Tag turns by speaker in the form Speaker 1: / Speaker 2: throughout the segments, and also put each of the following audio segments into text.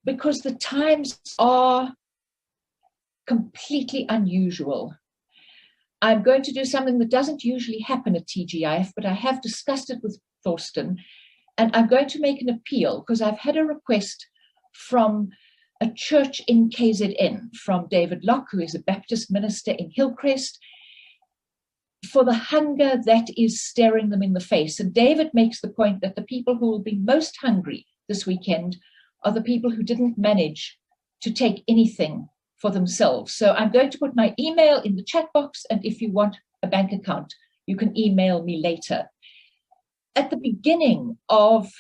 Speaker 1: because the times are completely unusual. I'm going to do something that doesn't usually happen at TGIF, but I have discussed it with Thorsten, and I'm going to make an appeal because I've had a request from a church in KZN, from David Locke, who is a Baptist minister in Hillcrest, for the hunger that is staring them in the face. And David makes the point that the people who will be most hungry this weekend are the people who didn't manage to take anything for themselves. So I'm going to put my email in the chat box, and if you want a bank account, you can email me later. At the beginning of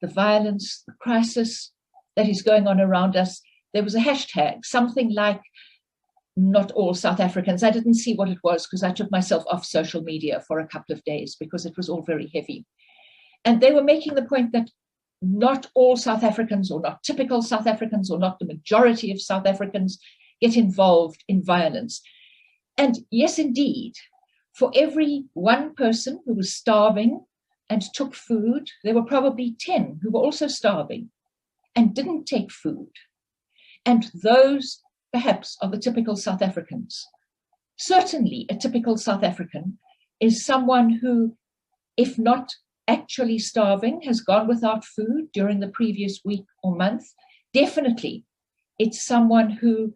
Speaker 1: the violence, the crisis that is going on around us, there was a hashtag, something like not all South Africans. I didn't see what it was because I took myself off social media for a couple of days because it was all very heavy. And they were making the point that not all South Africans, or not typical South Africans, or not the majority of South Africans get involved in violence. And yes, indeed, for every one person who was starving and took food, there were probably 10 who were also starving and didn't take food. And those perhaps are the typical South Africans. Certainly a typical South African is someone who, if not actually starving, has gone without food during the previous week or month. Definitely, it's someone who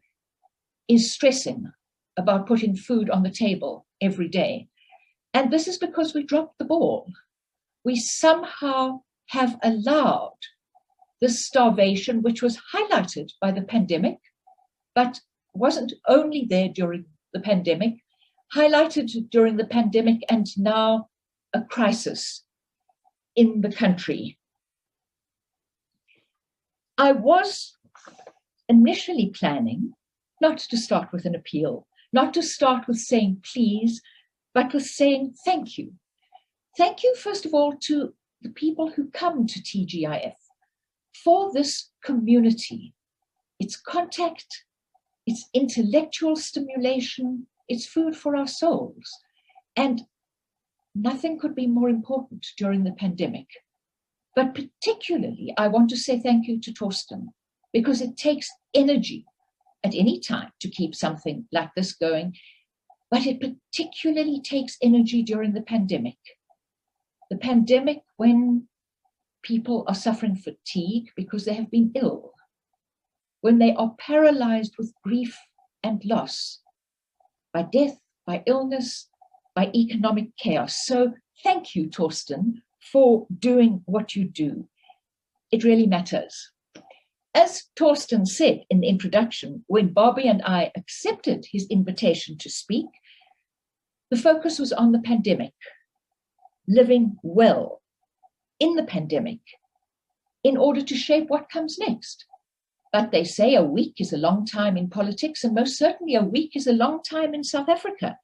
Speaker 1: is stressing about putting food on the table every day. And this is because we dropped the ball. We somehow have allowed this starvation, which was highlighted by the pandemic, but wasn't only there during the pandemic, highlighted during the pandemic, and now a crisis in the country. I was initially planning not to start with an appeal, not to start with saying please, but with saying thank you. Thank you, first of all, to the people who come to TGIF for this community. It's contact, it's intellectual stimulation, it's food for our souls. And nothing could be more important during the pandemic. But particularly, I want to say thank you to Thorsten, because it takes energy at any time to keep something like this going, but it particularly takes energy during the pandemic. The pandemic, when people are suffering fatigue because they have been ill, when they are paralyzed with grief and loss, by death, by illness, by economic chaos. So thank you, Thorsten, for doing what you do. It really matters. As Thorsten said in the introduction, when Bobby and I accepted his invitation to speak, the focus was on the pandemic, living well in the pandemic in order to shape what comes next. But they say a week is a long time in politics, and most certainly a week is a long time in South Africa.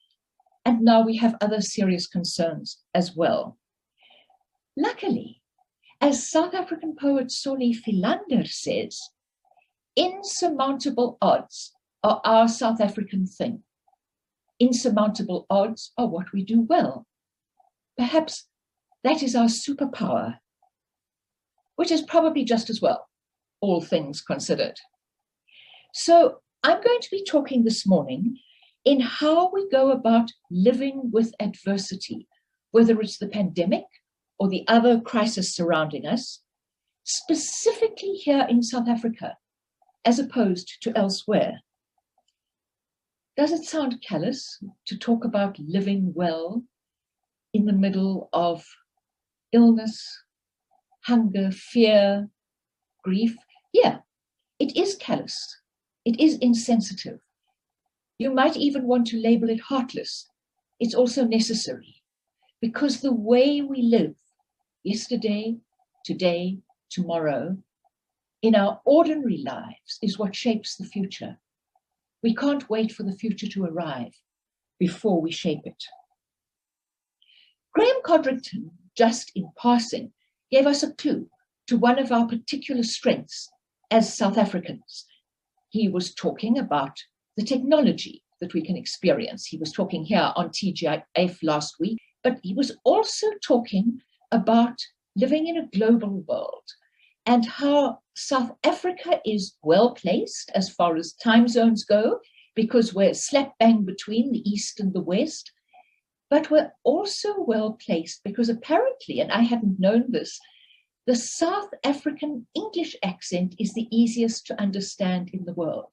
Speaker 1: And now we have other serious concerns as well. Luckily, as South African poet Solly Philander says, insurmountable odds are our South African thing. Insurmountable odds are what we do well. Perhaps that is our superpower, which is probably just as well, all things considered. So I'm going to be talking this morning in how we go about living with adversity, whether it's the pandemic or the other crisis surrounding us, specifically here in South Africa, as opposed to elsewhere. Does it sound callous to talk about living well in the middle of illness, hunger, fear, grief? Yeah, it is callous. It is insensitive. You might even want to label it heartless. It's also necessary, because the way we live yesterday, today, tomorrow, in our ordinary lives is what shapes the future. We can't wait for the future to arrive before we shape it. Graham Codrington, just in passing, gave us a clue to one of our particular strengths as South Africans. He was talking about the technology that we can experience. He was talking here on TGIF last week, but he was also talking about living in a global world and how South Africa is well placed as far as time zones go, because we're slap bang between the East and the West. But we're also well placed because apparently, and I hadn't known this, the South African English accent is the easiest to understand in the world.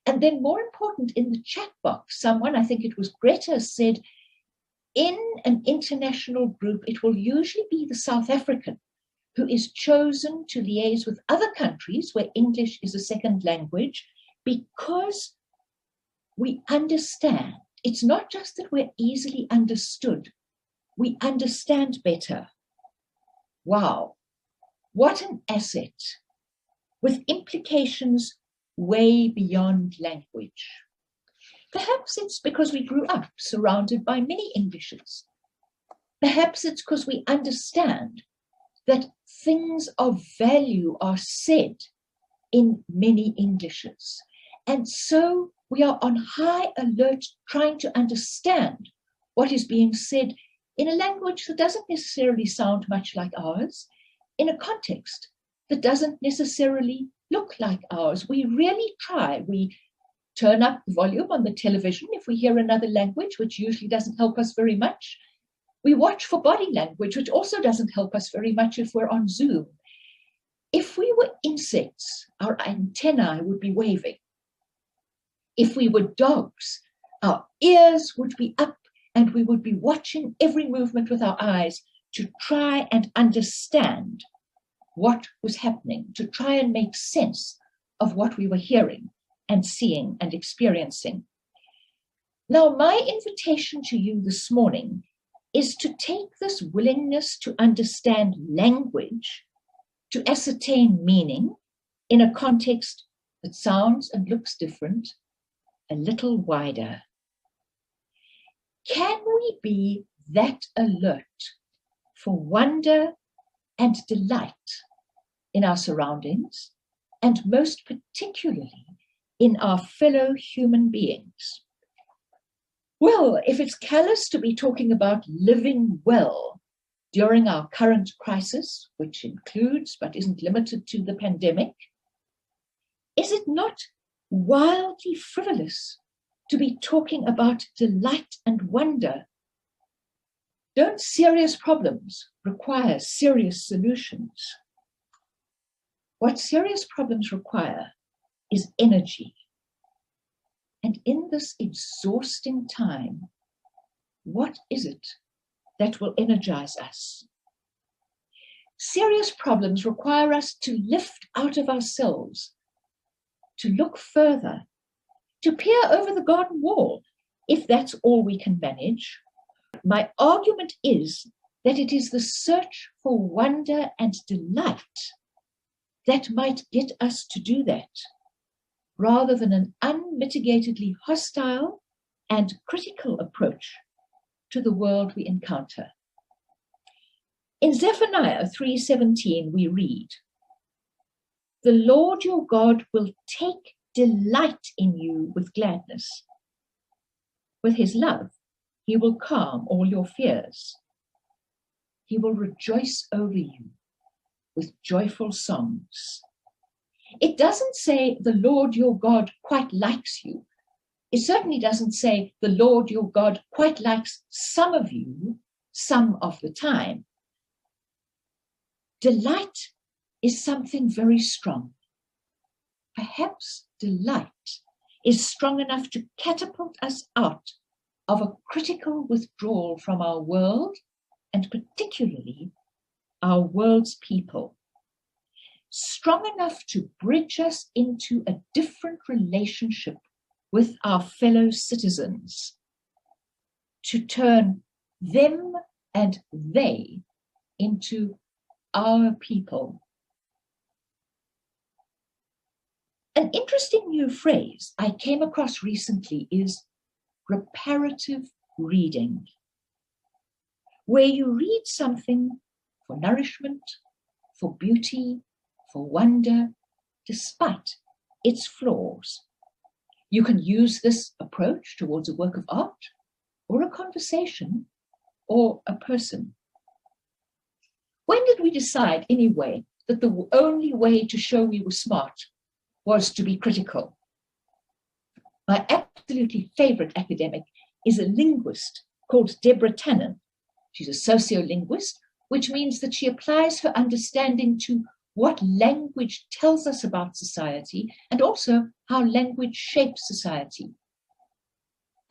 Speaker 1: And then more important, in the chat box, someone, I think it was Greta, said, in an international group, it will usually be the South African who is chosen to liaise with other countries where English is a second language, because we understand. It's not just that we're easily understood, we understand better. Wow, what an asset, with implications way beyond language. Perhaps it's because we grew up surrounded by many Englishes. Perhaps it's because we understand that things of value are said in many Englishes. And so we are on high alert trying to understand what is being said in a language that doesn't necessarily sound much like ours, in a context that doesn't necessarily look like ours. We really try. We turn up the volume on the television if we hear another language, which usually doesn't help us very much. We watch for body language, which also doesn't help us very much if we're on Zoom. If we were insects, our antennae would be waving. If we were dogs, our ears would be up and we would be watching every movement with our eyes to try and understand what was happening, to try and make sense of what we were hearing and seeing and experiencing. Now, my invitation to you this morning is to take this willingness to understand language, to ascertain meaning in a context that sounds and looks different, a little wider. Can we be that alert for wonder and delight in our surroundings, and most particularly in our fellow human beings? Well, if it's callous to be talking about living well during our current crisis, which includes but isn't limited to the pandemic, is it not wildly frivolous to be talking about delight and wonder? Don't serious problems require serious solutions? What serious problems require is energy. And in this exhausting time, what is it that will energize us? Serious problems require us to lift out of ourselves, to look further, to peer over the garden wall, if that's all we can manage. My argument is that it is the search for wonder and delight that might get us to do that, rather than an unmitigatedly hostile and critical approach to the world we encounter. In Zephaniah 3:17, we read, "The Lord your God will take delight in you with gladness. With his love, he will calm all your fears. He will rejoice over you with joyful songs." It doesn't say the Lord your God quite likes you. It certainly doesn't say the Lord your God quite likes some of you, some of the time. Delight is something very strong. Perhaps delight is strong enough to catapult us out of a critical withdrawal from our world, and particularly our world's people. Strong enough to bridge us into a different relationship with our fellow citizens, to turn them and they into our people. An interesting new phrase I came across recently is reparative reading, where you read something for nourishment, for beauty, for wonder, despite its flaws. You can use this approach towards a work of art, or a conversation, or a person. When did we decide, anyway, that the only way to show we were smart was to be critical. My absolutely favorite academic is a linguist called Deborah Tannen. She's a sociolinguist, which means that she applies her understanding to what language tells us about society and also how language shapes society.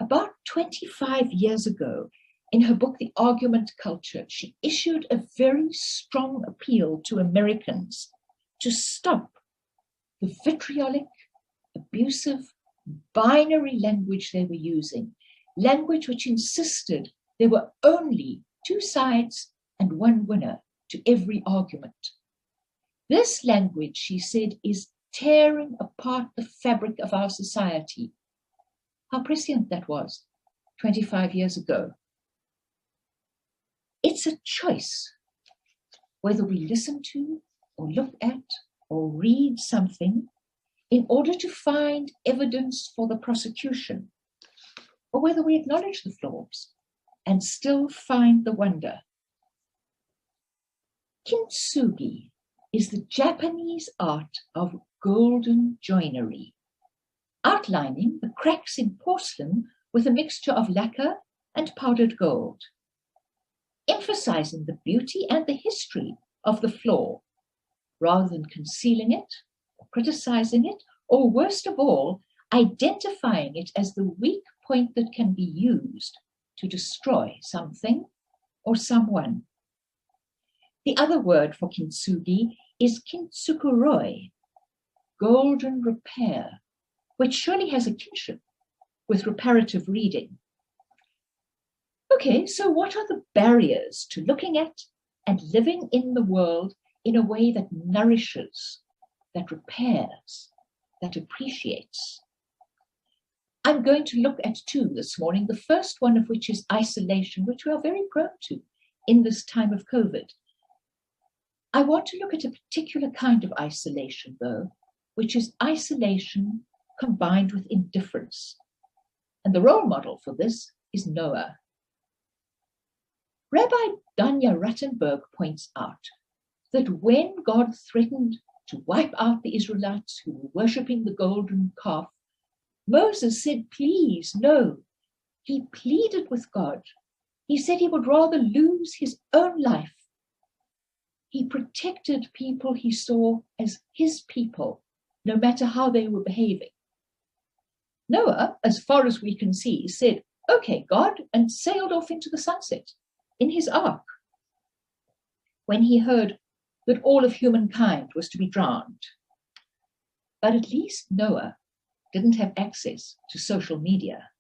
Speaker 1: About 25 years ago, in her book, The Argument Culture, she issued a very strong appeal to Americans to stop the vitriolic, abusive, binary language they were using, language which insisted there were only two sides and one winner to every argument. This language, she said, is tearing apart the fabric of our society. How prescient that was 25 years ago. It's a choice whether we listen to or look at or read something in order to find evidence for the prosecution, or whether we acknowledge the flaws and still find the wonder. Kintsugi is the Japanese art of golden joinery, outlining the cracks in porcelain with a mixture of lacquer and powdered gold, emphasizing the beauty and the history of the flaw, rather than concealing it or criticizing it, or worst of all, identifying it as the weak point that can be used to destroy something or someone. The other word for kintsugi is kintsukuroi, golden repair, which surely has a kinship with reparative reading. Okay, so what are the barriers to looking at and living in the world in a way that nourishes, that repairs, that appreciates? I'm going to look at two this morning, the first one of which is isolation, which we are very prone to in this time of COVID. I want to look at a particular kind of isolation, though, which is isolation combined with indifference. And the role model for this is Noah. Rabbi Danya Rattenberg points out that when God threatened to wipe out the Israelites who were worshipping the golden calf, Moses said, please, no. He pleaded with God. He said he would rather lose his own life. He protected people he saw as his people, no matter how they were behaving. Noah, as far as we can see, said, okay, God, and sailed off into the sunset in his ark. When he heard that all of humankind was to be drowned. But at least Noah didn't have access to social media.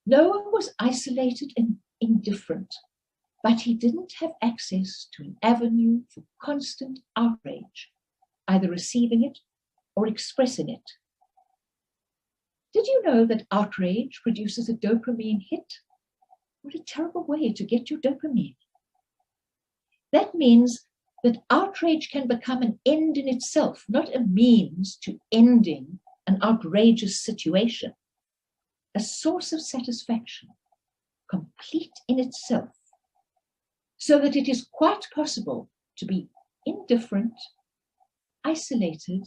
Speaker 1: Noah was isolated and indifferent, but he didn't have access to an avenue for constant outrage, either receiving it or expressing it. Did you know that outrage produces a dopamine hit? What a terrible way to get your dopamine. That means that outrage can become an end in itself, not a means to ending an outrageous situation. A source of satisfaction, complete in itself, so that it is quite possible to be indifferent, isolated,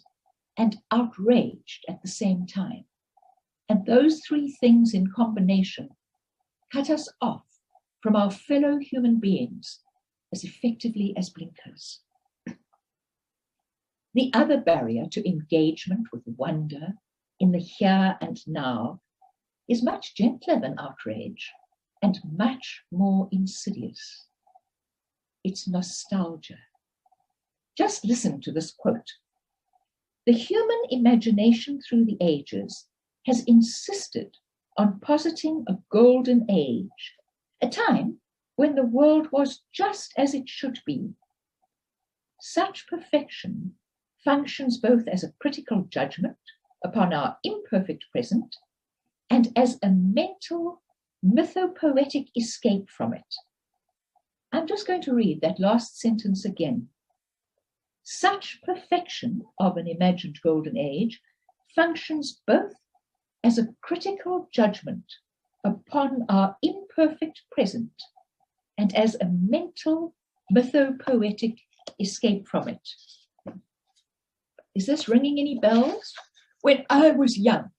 Speaker 1: and outraged at the same time. And those three things in combination cut us off from our fellow human beings as effectively as blinkers. The other barrier to engagement with wonder in the here and now is much gentler than outrage and much more insidious. It's nostalgia. Just listen to this quote. The human imagination through the ages has insisted on positing a golden age, a time when the world was just as it should be. Such perfection functions both as a critical judgment upon our imperfect present and as a mental, mythopoetic escape from it. I'm just going to read that last sentence again. Such perfection of an imagined golden age functions both as a critical judgment upon our imperfect present and as a mental, mythopoetic escape from it. Is this ringing any bells? When I was young,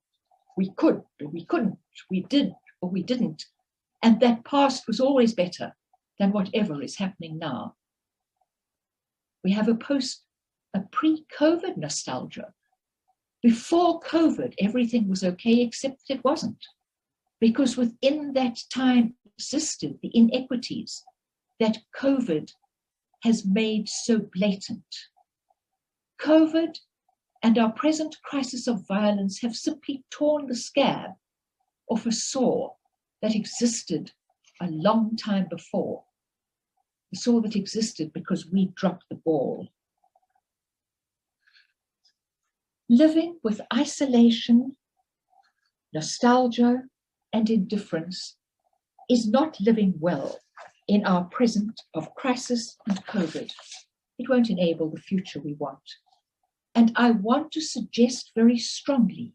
Speaker 1: we could, or we couldn't, we did, or we didn't. And that past was always better than whatever is happening now. We have a pre-COVID nostalgia. Before COVID, everything was okay, except it wasn't. Because within that time existed the inequities that COVID has made so blatant. COVID and our present crisis of violence have simply torn the scab off a sore that existed a long time before. The sore that existed because we dropped the ball. Living with isolation, nostalgia, and indifference is not living well in our present of crisis and COVID. It won't enable the future we want. And I want to suggest very strongly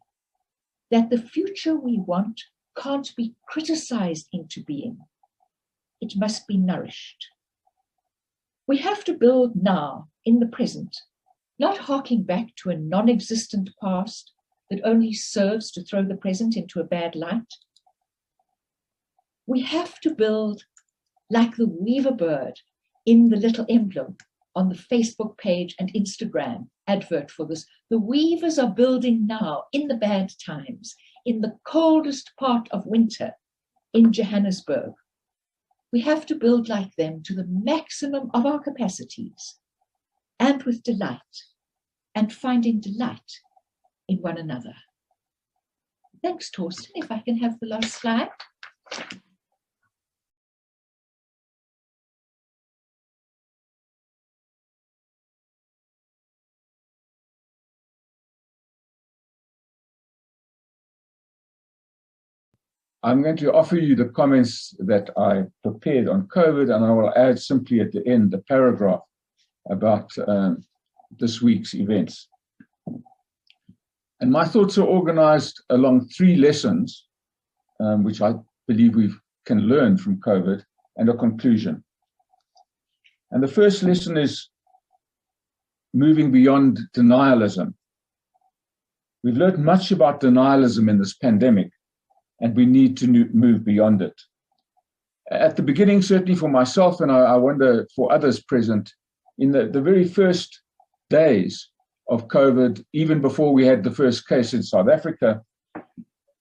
Speaker 1: that the future we want can't be criticized into being. It must be nourished. We have to build now, in the present, not harking back to a non-existent past that only serves to throw the present into a bad light. We have to build like the weaver bird in the little emblem on the Facebook page and Instagram advert for this. The weavers are building now in the bad times, in the coldest part of winter in Johannesburg. We have to build like them to the maximum of our capacities and with delight, and finding delight in one another. Thanks, Torsten. If I can have the last slide.
Speaker 2: I'm going to offer you the comments that I prepared on COVID, and I will add simply at the end the paragraph about this week's events. And my thoughts are organized along 3 lessons, which I believe we can learn from COVID, and a conclusion. And the first lesson is moving beyond denialism. We've learned much about denialism in this pandemic, and we need to move beyond it. At the beginning, certainly for myself, and I wonder for others present, in the very first days of COVID, even before we had the first case in South Africa,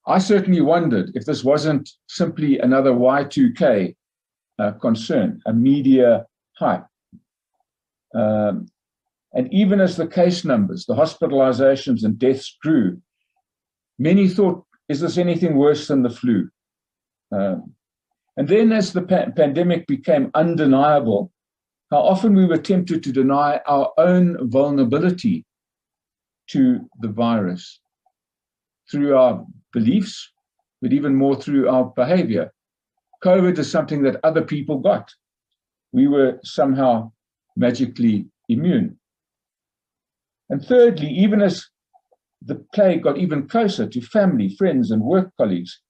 Speaker 2: I certainly wondered if this wasn't simply another Y2K concern, a media hype. And even as the case numbers, the hospitalizations and deaths grew, many thought, is this anything worse than the flu? And then as the pandemic became undeniable, how often we were tempted to deny our own vulnerability to the virus through our beliefs, but even more through our behavior. COVID is something that other people got. We were somehow magically immune. And thirdly, even as the plague got even closer to family, friends, and work colleagues,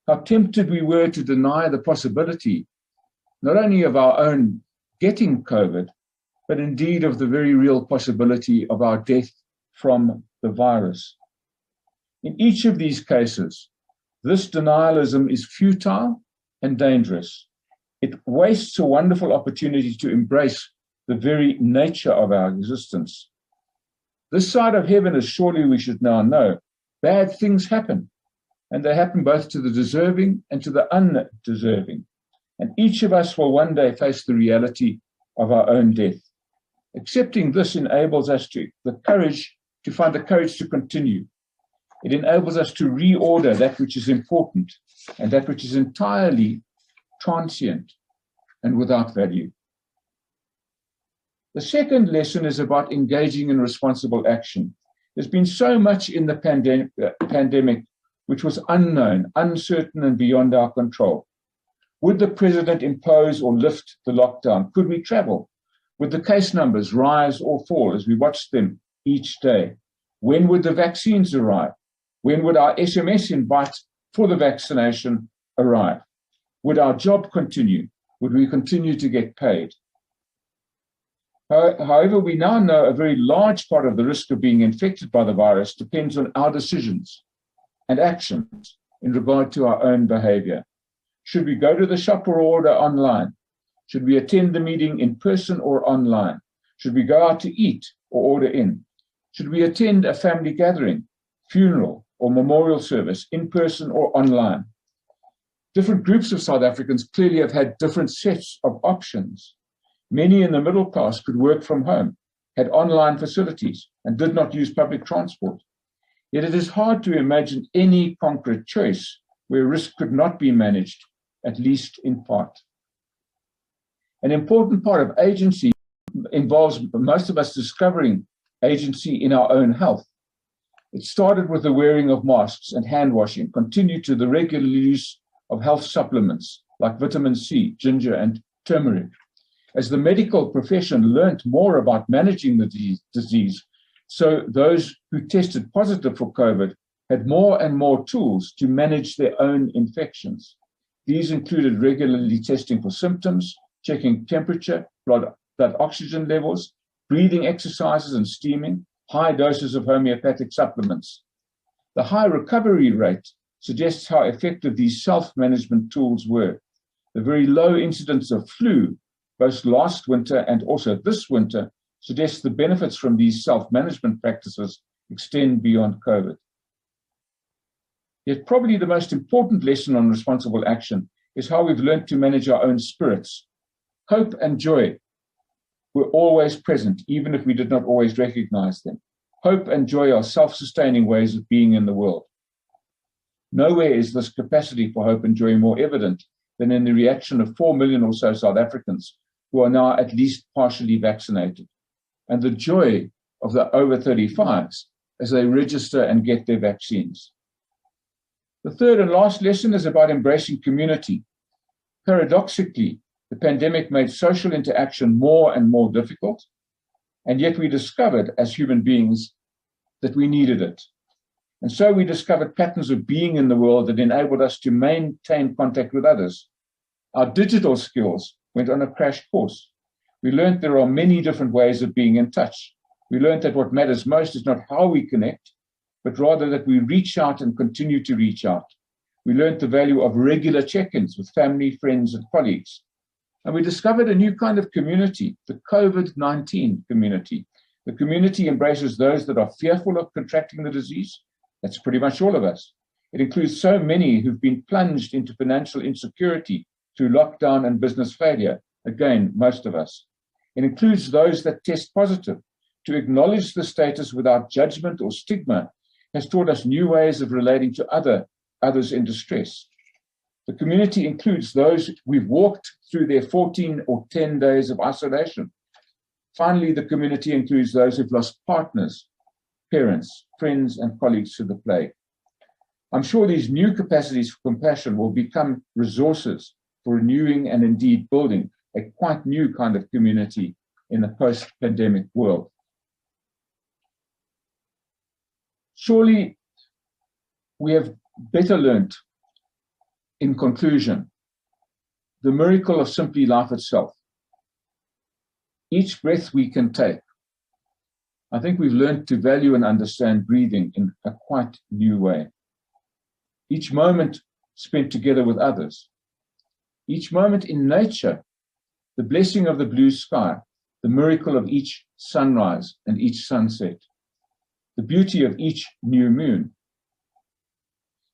Speaker 2: how tempted we were to deny the possibility, not only of our own getting COVID, but indeed of the very real possibility of our death from the virus. In each of these cases, this denialism is futile and dangerous. It wastes a wonderful opportunity to embrace the very nature of our existence. This side of heaven, as surely we should now know, bad things happen, and they happen both to the deserving and to the undeserving. And each of us will one day face the reality of our own death. Accepting this enables us to find the courage to continue. It enables us to reorder that which is important and that which is entirely transient and without value. The second lesson is about engaging in responsible action. There's been so much in the pandemic which was unknown, uncertain, and beyond our control. Would the president impose or lift the lockdown? Could we travel? Would the case numbers rise or fall as we watched them each day? When would the vaccines arrive? When would our SMS invite for the vaccination arrive? Would our job continue? Would we continue to get paid? However, we now know a very large part of the risk of being infected by the virus depends on our decisions and actions in regard to our own behavior. Should we go to the shop or order online? Should we attend the meeting in person or online? Should we go out to eat or order in? Should we attend a family gathering, funeral, or memorial service in person or online? Different groups of South Africans clearly have had different sets of options. Many in the middle class could work from home, had online facilities, and did not use public transport. Yet it is hard to imagine any concrete choice where risk could not be managed, at least in part. An important part of agency involves most of us discovering agency in our own health. It started with the wearing of masks and hand washing, continued to the regular use of health supplements like vitamin C, ginger, and turmeric. As the medical profession learned more about managing the disease, so those who tested positive for COVID had more and more tools to manage their own infections. These included regularly testing for symptoms, checking temperature, blood oxygen levels, breathing exercises and steaming, high doses of homeopathic supplements. The high recovery rate suggests how effective these self-management tools were. The very low incidence of flu, both last winter and also this winter, suggests the benefits from these self-management practices extend beyond COVID. Yet probably the most important lesson on responsible action is how we've learned to manage our own spirits. Hope and joy were always present, even if we did not always recognize them. Hope and joy are self-sustaining ways of being in the world. Nowhere is this capacity for hope and joy more evident than in the reaction of 4 million or so South Africans who are now at least partially vaccinated, and the joy of the over 35s as they register and get their vaccines. The third and last lesson is about embracing community. Paradoxically, the pandemic made social interaction more and more difficult, and yet we discovered as human beings that we needed it. And so we discovered patterns of being in the world that enabled us to maintain contact with others. Our digital skills went on a crash course. We learned there are many different ways of being in touch. We learned that what matters most is not how we connect, but rather that we reach out and continue to reach out. We learned the value of regular check-ins with family, friends, and colleagues. And we discovered a new kind of community, the COVID-19 community. The community embraces those that are fearful of contracting the disease. That's pretty much all of us. It includes so many who've been plunged into financial insecurity through lockdown and business failure. Again, most of us. It includes those that test positive. To acknowledge the status without judgment or stigma has taught us new ways of relating to others in distress. The community includes those we've walked through their 14 or 10 days of isolation. Finally, the community includes those who've lost partners, parents, friends, and colleagues to the plague. I'm sure these new capacities for compassion will become resources for renewing and indeed building a quite new kind of community in the post-pandemic world. Surely we have better learned, in conclusion, the miracle of simply life itself. Each breath we can take, I think we've learned to value and understand breathing in a quite new way. Each moment spent together with others, each moment in nature, the blessing of the blue sky, the miracle of each sunrise and each sunset, the beauty of each new moon.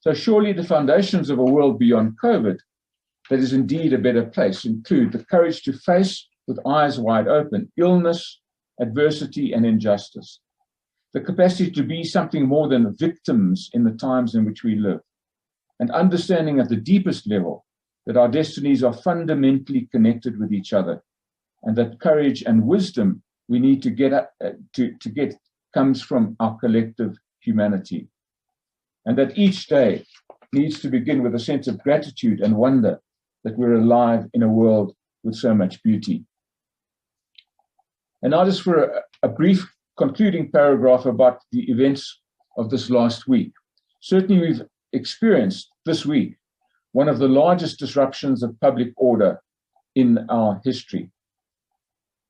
Speaker 2: So surely the foundations of a world beyond COVID that is indeed a better place include the courage to face with eyes wide open illness, adversity, and injustice, the capacity to be something more than victims in the times in which we live, and understanding at the deepest level that our destinies are fundamentally connected with each other, and that courage and wisdom we need to get comes from our collective humanity, and that each day needs to begin with a sense of gratitude and wonder that we're alive in a world with so much beauty. And now just for a brief concluding paragraph about the events of this last week. Certainly we've experienced this week one of the largest disruptions of public order in our history.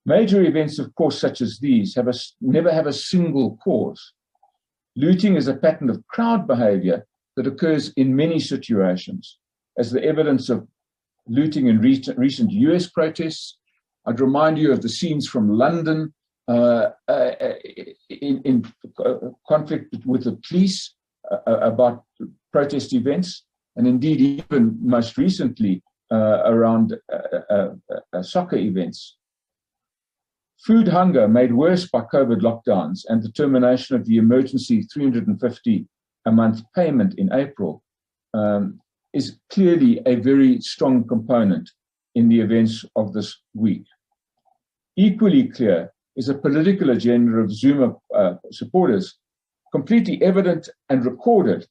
Speaker 2: Major events, of course, such as these never have a single cause. Looting is a pattern of crowd behavior that occurs in many situations, as the evidence of looting in recent US protests. I'd remind you of the scenes from London in conflict with the police about protest events, and indeed even most recently around soccer events. Food hunger made worse by COVID lockdowns and the termination of the emergency $350 a month payment in April is clearly a very strong component in the events of this week. Equally clear is a political agenda of Zuma supporters, completely evident and recorded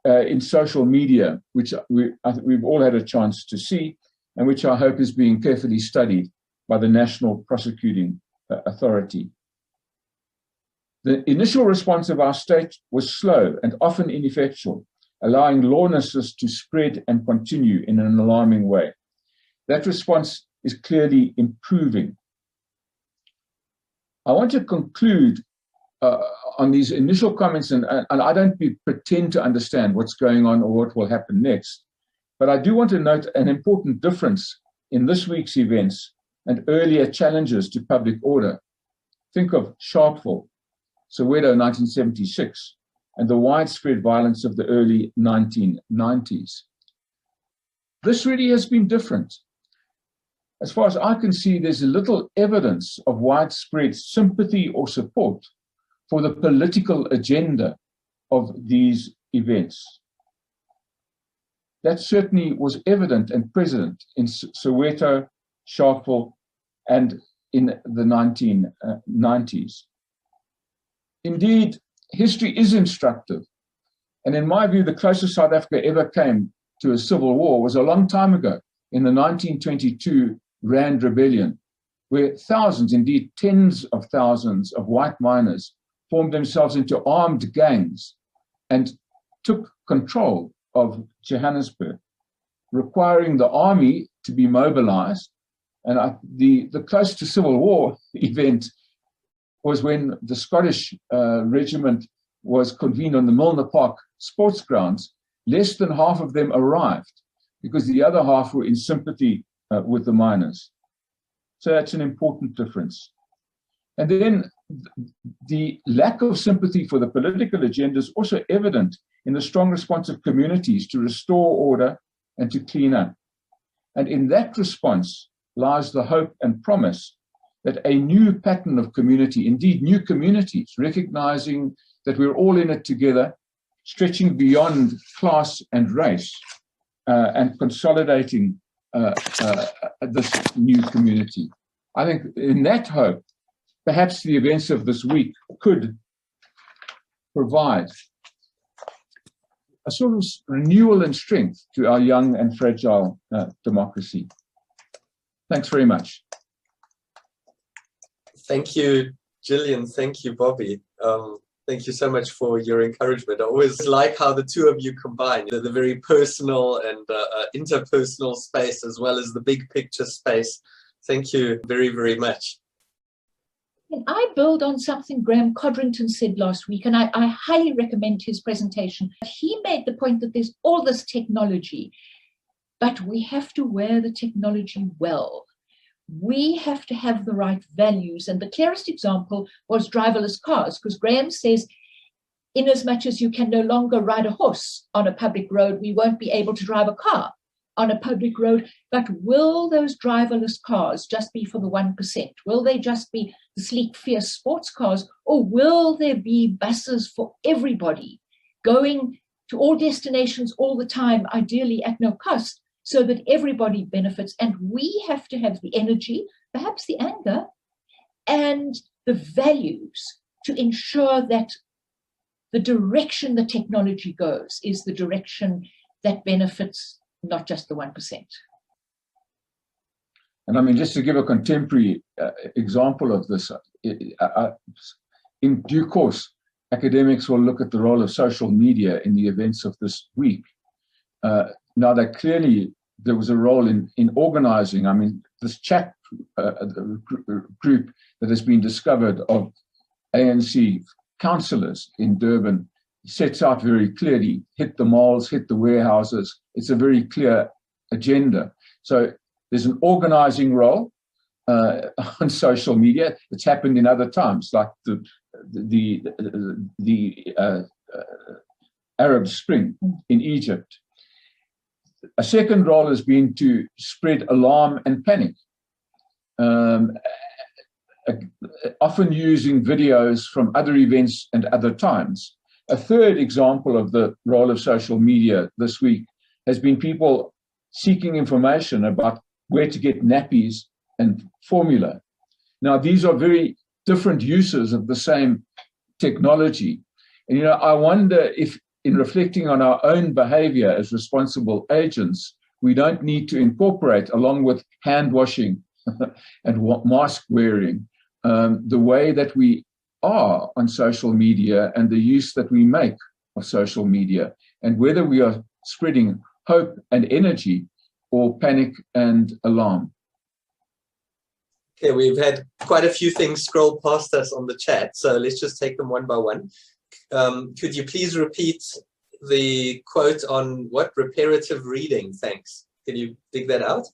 Speaker 2: in social media, which we've all had a chance to see, and which I hope is being carefully studied by the National Prosecuting Authority. The initial response of our state was slow and often ineffectual, allowing lawlessness to spread and continue in an alarming way. That response is clearly improving. I want to conclude on these initial comments, and I don't pretend to understand what's going on or what will happen next, but I do want to note an important difference in this week's events and earlier challenges to public order. Think of Sharpeville, Soweto 1976, and the widespread violence of the early 1990s. This really has been different. As far as I can see, there's little evidence of widespread sympathy or support for the political agenda of these events. That certainly was evident and present in Soweto, Sharpeville, and in the 1990s. Indeed, history is instructive. And in my view, the closest South Africa ever came to a civil war was a long time ago in the 1922 Rand Rebellion, where thousands, indeed tens of thousands of white miners formed themselves into armed gangs and took control of Johannesburg, requiring the army to be mobilized. And the close to civil war event was when the Scottish regiment was convened on the Milner Park sports grounds. Less than half of them arrived because the other half were in sympathy with the miners. So that's an important difference. And then the lack of sympathy for the political agenda is also evident in the strong response of communities to restore order and to clean up. And in that response lies the hope and promise that a new pattern of community, indeed new communities, recognizing that we're all in it together, stretching beyond class and race, and consolidating this new community. I think in that hope, perhaps the events of this week could provide a sort of renewal and strength to our young and fragile democracy. Thanks very much.
Speaker 3: Thank you, Gillian. Thank you, Bobby. Thank you so much for your encouragement. I always like how the two of you combine the very personal and interpersonal space as well as the big picture space. Thank you very, very much.
Speaker 1: And I build on something Graham Codrington said last week, and I highly recommend his presentation. He made the point that there's all this technology, but we have to wear the technology well. We have to have the right values. And the clearest example was driverless cars, because Graham says, in as much as you can no longer ride a horse on a public road, we won't be able to drive a car on a public road. But will those driverless cars just be for the 1%? Will they just be the sleek, fierce sports cars? Or will there be buses for everybody going to all destinations all the time, ideally at no cost, so that everybody benefits? And we have to have the energy, perhaps the anger, and the values to ensure that the direction the technology goes is the direction that benefits not just the 1%.
Speaker 2: And I mean, just to give a contemporary example of this, in due course, academics will look at the role of social media in the events of this week. Now, that clearly there was a role in organizing. I mean, this chat group that has been discovered of ANC councillors in Durban sets out very clearly, hit the malls, hit the warehouses. It's a very clear agenda. So there's an organizing role on social media. It's happened in other times, like the Arab Spring in Egypt. A second role has been to spread alarm and panic, often using videos from other events and other times. A third example of the role of social media this week has been people seeking information about where to get nappies and formula. Now, these are very different uses of the same technology. And, I wonder if, in reflecting on our own behavior as responsible agents, we don't need to incorporate, along with hand washing and mask wearing, the way that we are on social media and the use that we make of social media, and whether we are spreading hope and energy or panic and alarm.
Speaker 3: Okay, we've had quite a few things scroll past us on the chat, so let's just take them one by one. Could you please repeat the quote on what? Reparative reading, thanks. Can you dig that out?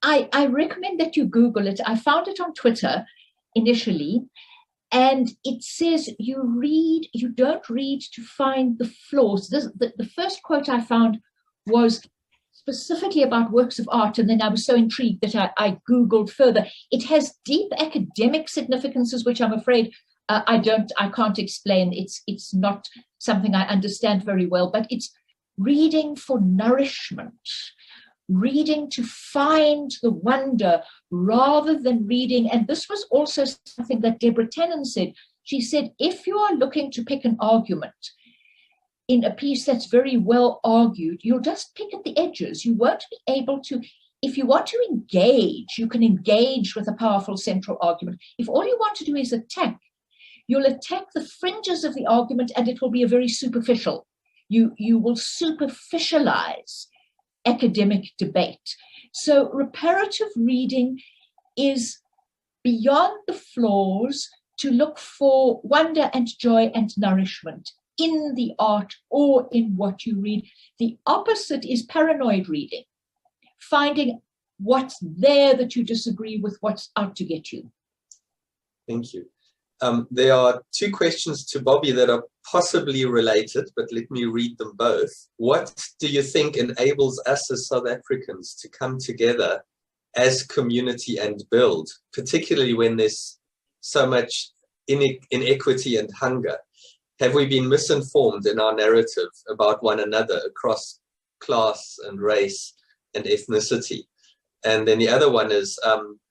Speaker 1: I recommend that you Google it. I found it on Twitter initially, and it says you don't read to find the flaws. The first quote I found was specifically about works of art, and then I was so intrigued that I Googled further. It has deep academic significances, which I'm afraid I can't explain. It's not something I understand very well, but it's reading for nourishment, reading to find the wonder rather than reading. And this was also something that Deborah Tannen said. She said, if you are looking to pick an argument in a piece that's very well argued, you'll just pick at the edges. You won't be able to, if you want to engage, you can engage with a powerful central argument. If all you want to do is attack, you'll attack the fringes of the argument, and it will be a very superficial. You will superficialize academic debate. So reparative reading is beyond the flaws to look for wonder and joy and nourishment in the art or in what you read. The opposite is paranoid reading, finding what's there that you disagree with, what's out to get you.
Speaker 3: Thank you. There are two questions to Bobby that are possibly related, but let me read them both. What do you think enables us as South Africans to come together as community and build, particularly when there's so much inequity and hunger? Have we been misinformed in our narrative about one another across class and race and ethnicity? And then the other one is,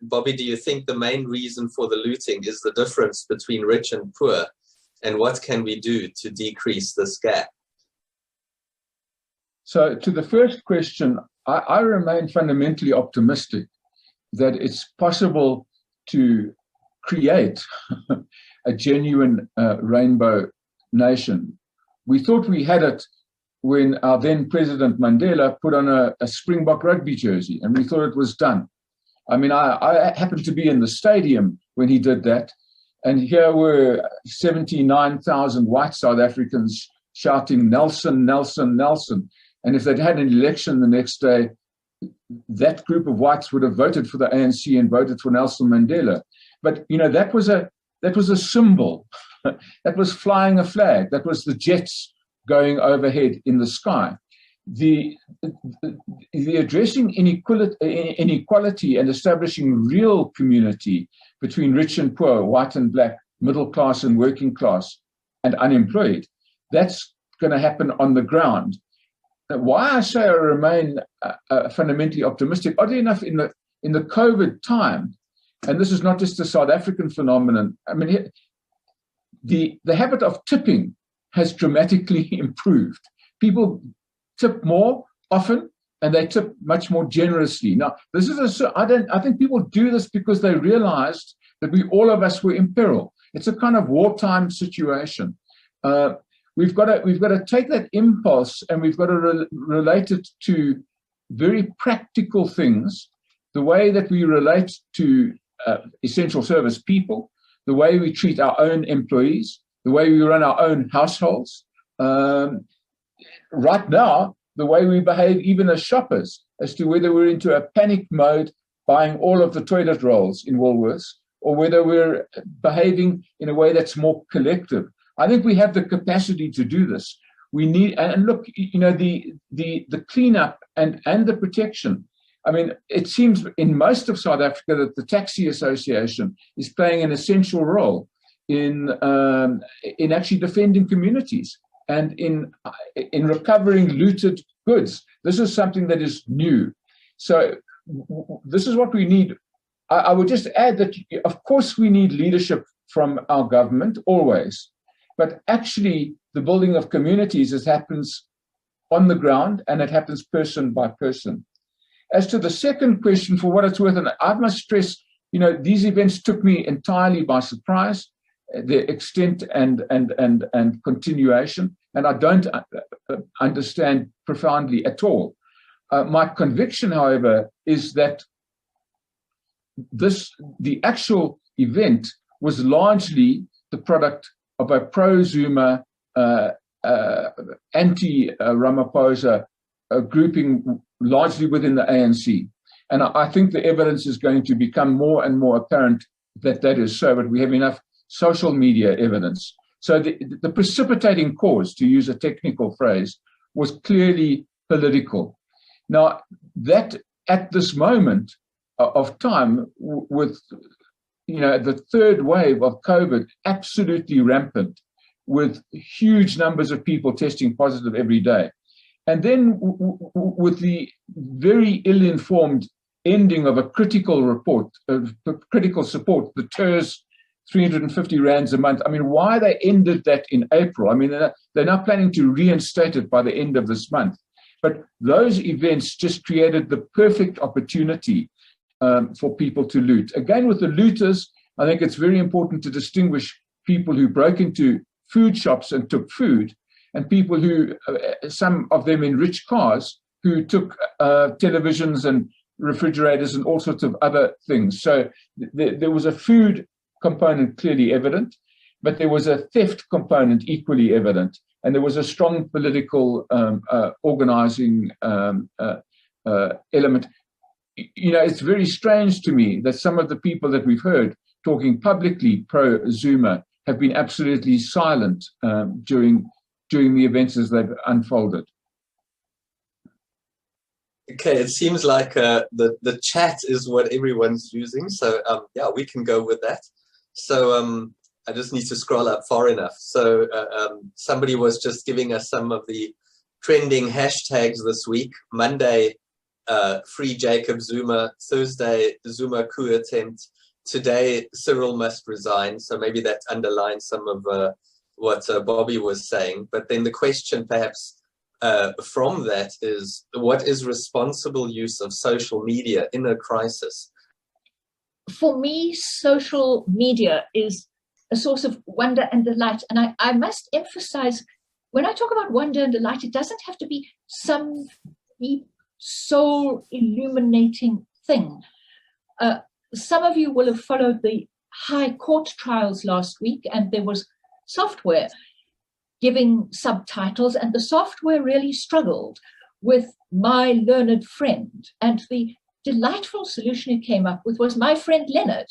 Speaker 3: Bobby, do you think the main reason for the looting is the difference between rich and poor? And what can we do to decrease this gap?
Speaker 2: So to the first question, I remain fundamentally optimistic that it's possible to create a genuine rainbow nation. We thought we had it when our then President Mandela put on a Springbok rugby jersey, and we thought it was done. I mean, I happened to be in the stadium when he did that, and here were 79,000 white South Africans shouting, "Nelson, Nelson, Nelson." And if they'd had an election the next day, that group of whites would have voted for the ANC and voted for Nelson Mandela. But, that was a symbol. That was flying a flag. That was the jets going overhead in the sky. The addressing inequality and establishing real community between rich and poor, white and black, middle class and working class, and unemployed, that's going to happen on the ground. Why I say I remain fundamentally optimistic, oddly enough, in the COVID time, and this is not just a South African phenomenon. I mean, the habit of tipping has dramatically improved. People tip more often, and they tip much more generously. Now, this is I think people do this because they realized that all of us were in peril. It's a kind of wartime situation. We've got to take that impulse, and we've got to relate it to very practical things, the way that we relate to essential service people, the way we treat our own employees, the way we run our own households. Right now, the way we behave even as shoppers, as to whether we're into a panic mode buying all of the toilet rolls in Woolworths, or whether we're behaving in a way that's more collective. I think we have the capacity to do this. We need, and look, the cleanup and the protection. I mean, it seems in most of South Africa that the Taxi Association is playing an essential role in actually defending communities and in recovering looted goods. This is something that is new. So this is what we need. I would just add that, of course, we need leadership from our government always, but actually the building of communities, it happens on the ground and it happens person by person. As to the second question, for what it's worth, and I must stress, these events took me entirely by surprise, their extent and continuation, and I don't understand profoundly at all. My conviction, however, is that the actual event was largely the product of a pro-Zuma, anti-Ramaphosa grouping largely within the ANC. And I think the evidence is going to become more and more apparent that is so, but we have enough social media evidence. So the precipitating cause, to use a technical phrase, was clearly political. Now, that at this moment of time, with the third wave of COVID absolutely rampant, with huge numbers of people testing positive every day, and then with the very ill-informed ending of a critical report, critical support, the TERS 350 rands a month. I mean, why they ended that in April? I mean, they're now planning to reinstate it by the end of this month. But those events just created the perfect opportunity for people to loot. Again, with the looters, I think it's very important to distinguish people who broke into food shops and took food, and people who, some of them in rich cars, who took televisions and refrigerators and all sorts of other things. So there was a food component clearly evident, but there was a theft component equally evident, and there was a strong political organizing element. It's very strange to me that some of the people that we've heard talking publicly pro-Zuma have been absolutely silent during the events as they've unfolded.
Speaker 3: Okay, it seems like the chat is what everyone's using, so yeah, we can go with that. So I just need to scroll up far enough. So somebody was just giving us some of the trending hashtags this week. Monday, free Jacob Zuma. Thursday, Zuma coup attempt. Today, Cyril must resign. So maybe that underlines some of what Bobby was saying. But then the question perhaps from that is, what is responsible use of social media in a crisis?
Speaker 1: For me, social media is a source of wonder and delight. And I must emphasize, when I talk about wonder and delight, it doesn't have to be some deep, soul illuminating thing. Some of you will have followed the High Court trials last week, and there was software giving subtitles, and the software really struggled with my learned friend. And the delightful solution it came up with was my friend Leonard.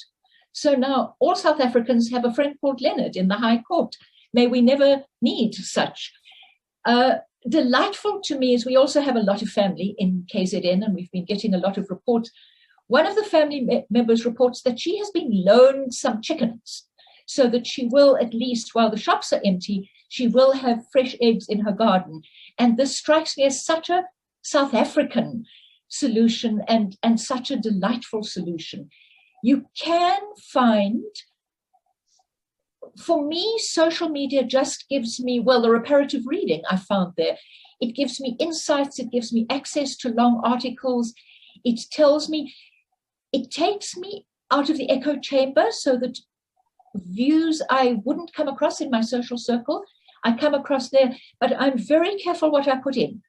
Speaker 1: So now all South Africans have a friend called Leonard in the High Court. May we never need such. Delightful to me is we also have a lot of family in KZN, and we've been getting a lot of reports. One of the family members reports that she has been loaned some chickens so that she will, at least while the shops are empty, she will have fresh eggs in her garden. And this strikes me as such a South African solution and such a delightful solution. You can find, for me, social media just gives me, well, the reparative reading I found there. It gives me insights, it gives me access to long articles. It tells me, it takes me out of the echo chamber so that views I wouldn't come across in my social circle, I come across there, but I'm very careful what I put in.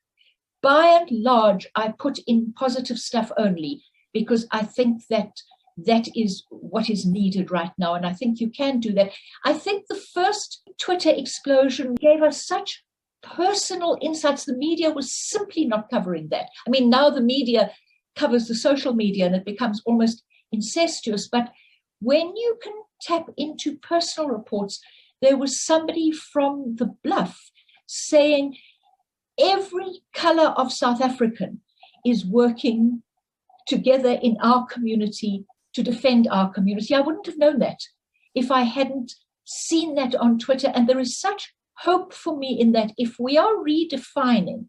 Speaker 1: by and large, I put in positive stuff only, because I think that is what is needed right now. And I think you can do that. I think the first Twitter explosion gave us such personal insights. The media was simply not covering that. I mean, now the media covers the social media and it becomes almost incestuous. But when you can tap into personal reports, there was somebody from the Bluff saying every color of South African is working together in our community to defend our community. I wouldn't have known that if I hadn't seen that on Twitter. And there is such hope for me in that if we are redefining,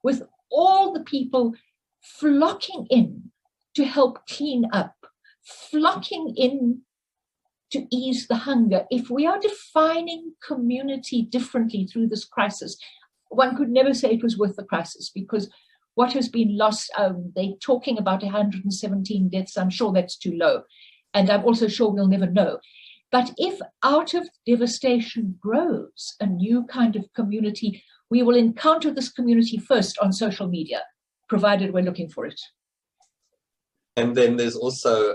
Speaker 1: with all the people flocking in to help clean up, flocking in to ease the hunger, if we are defining community differently through this crisis, one could never say it was worth the crisis, because what has been lost, they're talking about 117 deaths. I'm sure that's too low. And I'm also sure we'll never know. But if out of devastation grows a new kind of community, we will encounter this community first on social media, provided we're looking for it.
Speaker 3: And then there's also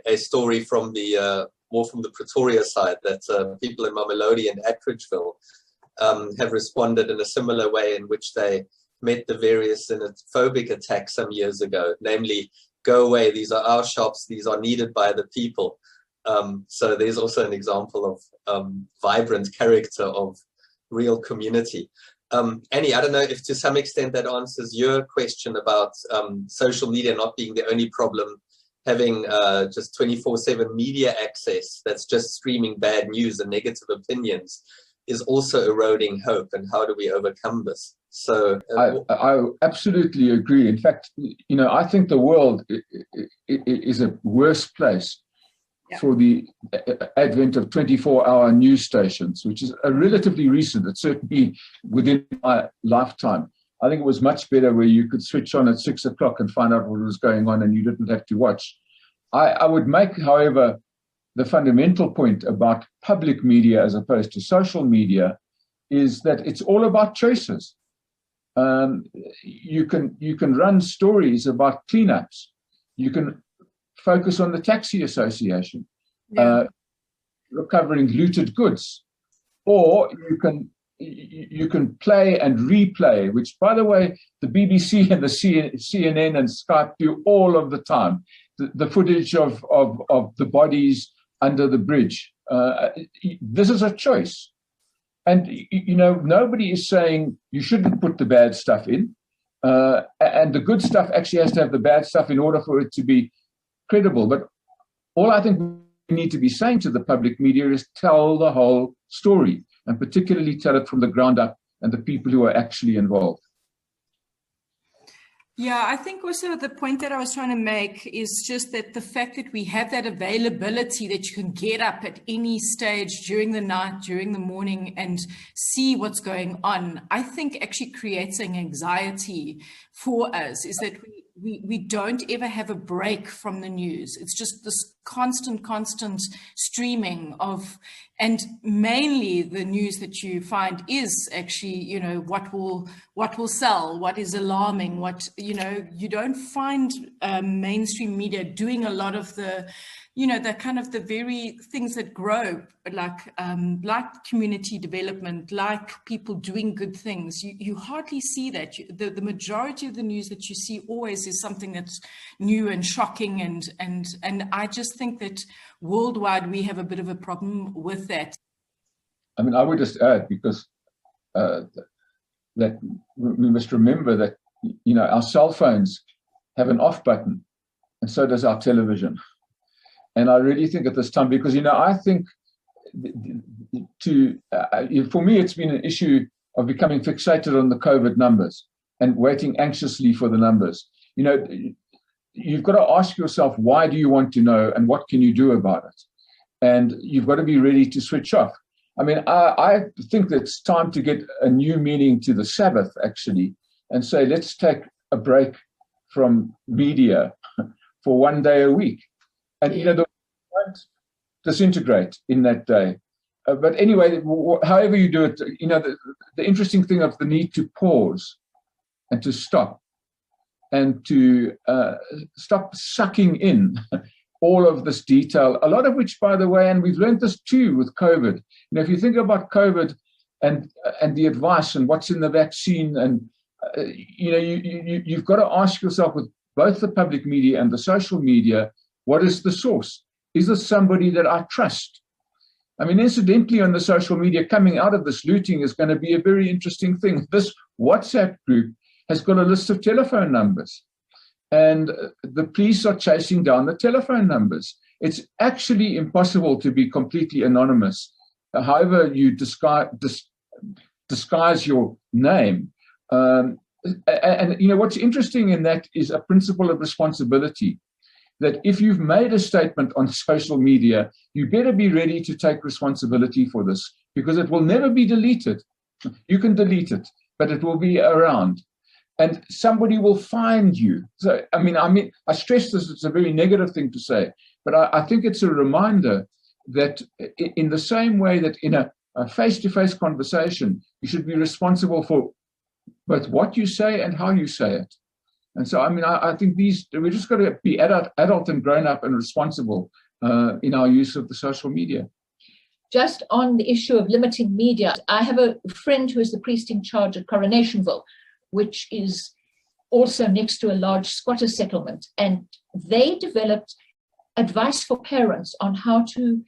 Speaker 3: a story from the more from the Pretoria side that people in Mamelodi and Attridgeville have responded in a similar way, in which they met the various xenophobic attacks some years ago, namely, go away, these are our shops, these are needed by the people. So there's also an example of vibrant character of real community. Annie, I don't know if to some extent that answers your question about social media not being the only problem, having just 24/7 media access that's just streaming bad news and negative opinions is also eroding hope, and how do we overcome this? So
Speaker 2: I absolutely agree. In fact, I think the world is a worse place for the advent of 24-hour news stations, which is a relatively recent. It's certainly within my lifetime. I think it was much better where you could switch on at 6 o'clock and find out what was going on and you didn't have to watch. I would make, however, the fundamental point about public media as opposed to social media is that it's all about choices. You can run stories about cleanups. You can focus on the taxi association, recovering looted goods, or you can play and replay, which, by the way, the BBC and the CNN and Skype do all of the time. The footage of the bodies under the bridge. This is a choice. And, nobody is saying you shouldn't put the bad stuff in. And the good stuff actually has to have the bad stuff in order for it to be credible. But all I think we need to be saying to the public media is tell the whole story, and particularly tell it from the ground up and the people who are actually involved.
Speaker 4: Yeah, I think also the point that I was trying to make is just that the fact that we have that availability, that you can get up at any stage during the night, during the morning, and see what's going on, I think actually creates an anxiety for us, is that we don't ever have a break from the news. It's just this constant streaming of, and mainly the news that you find is actually, what will sell, what is alarming, you don't find mainstream media doing a lot of the, the kind of the very things that grow, like community development, like people doing good things. You hardly see that. The majority of the news that you see always is something that's new and shocking, and I just think that worldwide we have a bit of a problem with that.
Speaker 2: I mean, I would just add, because that we must remember that our cell phones have an off button, and so does our television. And I really think at this time, because, I think for me, it's been an issue of becoming fixated on the COVID numbers and waiting anxiously for the numbers. You've got to ask yourself, why do you want to know, and what can you do about it? And you've got to be ready to switch off. I mean, I think that it's time to get a new meaning to the Sabbath, actually, and say, let's take a break from media for one day a week. And, the world won't disintegrate in that day. But anyway, however you do it, the interesting thing of the need to pause and to stop and to stop sucking in all of this detail, a lot of which, by the way, and we've learned this too with COVID. If you think about COVID and the advice and what's in the vaccine, and you've got to ask yourself with both the public media and the social media, what is the source? Is this somebody that I trust? I mean, incidentally, on the social media, coming out of this looting is going to be a very interesting thing. This WhatsApp group has got a list of telephone numbers, and the police are chasing down the telephone numbers. It's actually impossible to be completely anonymous, however you disguise your name. And what's interesting in that is a principle of responsibility, that if you've made a statement on social media, you better be ready to take responsibility for this, because it will never be deleted. You can delete it, but it will be around, and somebody will find you. So, I mean, I stress this, it's a very negative thing to say, but I think it's a reminder that in the same way that in a face-to-face conversation, you should be responsible for both what you say and how you say it. And so, I mean, I think we just got to be adult and grown up and responsible in our use of the social media.
Speaker 1: Just on the issue of limiting media, I have a friend who is the priest in charge at Coronationville, which is also next to a large squatter settlement. And they developed advice for parents on how to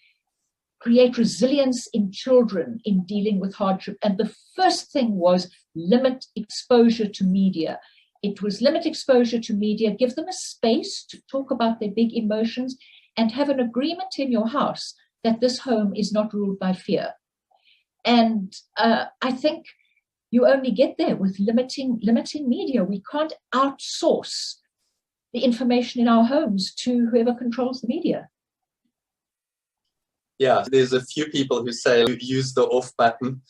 Speaker 1: create resilience in children in dealing with hardship. And the first thing was limit exposure to media. It was limit exposure to media, give them a space to talk about their big emotions, and have an agreement in your house that this home is not ruled by fear. And I think you only get there with limiting media. We can't outsource the information in our homes to whoever controls the media.
Speaker 3: Yeah, there's a few people who say use the off button,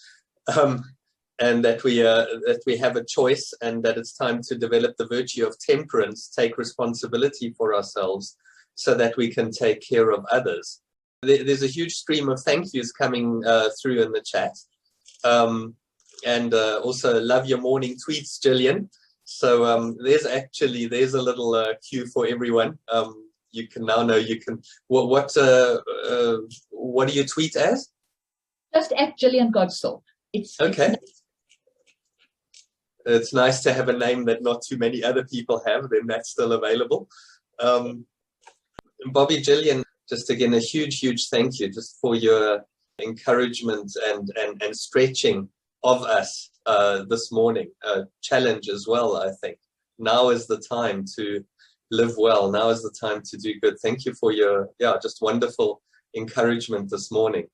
Speaker 3: and that we have a choice, and that it's time to develop the virtue of temperance, take responsibility for ourselves so that we can take care of others. There's a huge stream of thank yous coming through in the chat. And also love your morning tweets, Gillian. So there's a little cue for everyone. You can now know what do you tweet as?
Speaker 1: Just at Gillian Godsell.
Speaker 3: Okay. It's nice to have a name that not too many other people have, then that's still available. Bobby, Gillian, just again, a huge thank you just for your encouragement and stretching of us this morning. Challenge as well, I think. Now is the time to live well. Now is the time to do good. Thank you for your, just wonderful encouragement this morning.